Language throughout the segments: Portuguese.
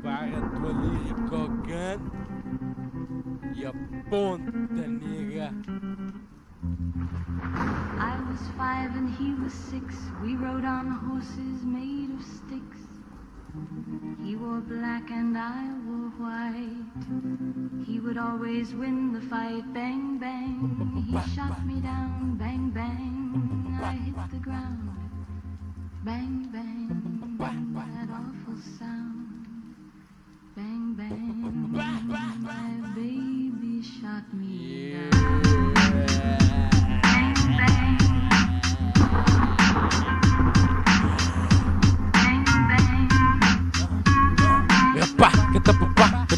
Para tua lírica arrogante e aponta, nega. I was 5 and he was 6. We rode on horses made of sticks. He wore black and I wore white. He would always win the fight. Bang, bang. He shot me down. Bang, bang. I hit the ground. Bang, bang. That awful sound. Bang, bang. My baby shot me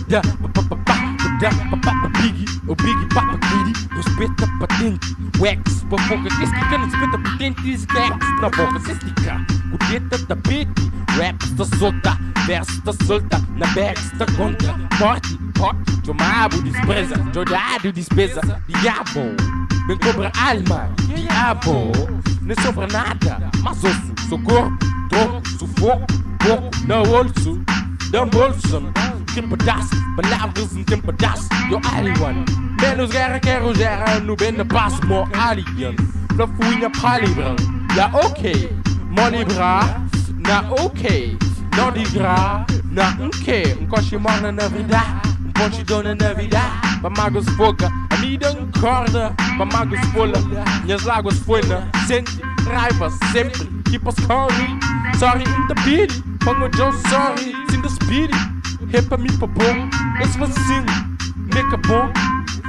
down. O Biggie papa Kiri, respeita a patente. Wax, pra boca, que estica não respeita a patente. Skacks na boca, se estica. O dedo da beat, rap está solta. Verso está solta, na back está contra. Morte, rock, chamado despreza. Jodado despesa, diabo. Bem cobra alma, diabo. Não sobra nada, mas osso, sou corpo, troco, sufoco, pouco, não bolso, dá bolso. Que pedaço, palavras não tem pedaço. Eu alien, menos guerra, quero gera. No bem da paz, more alien. La fuinha palibra, ya ok. Money bra, na ok. Não digra, na ok. Cochimar na vida, ponchidona na vida. Pra magos foca, a mida corda. Pra magos fola, minhas láguas foina. Sente raiva sempre, keep us calling. Sorry, in the beat, pongo Joe sorry, sin the speed. Repa me pra bom, esse vacilo, meca bom,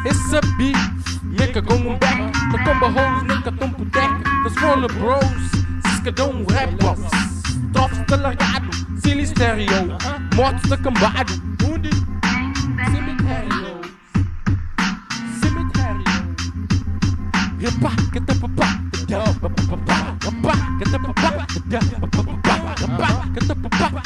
esse beat, meca com back, na comba hoes, nunca tão puteca, das roller bros, ciscadão rap boss, trofos tá largado, silly stereo, motos tá cambado, onde? Cemitério, cemitério, repa, que tá papá, repa, que tá papá, repa, que tá papá,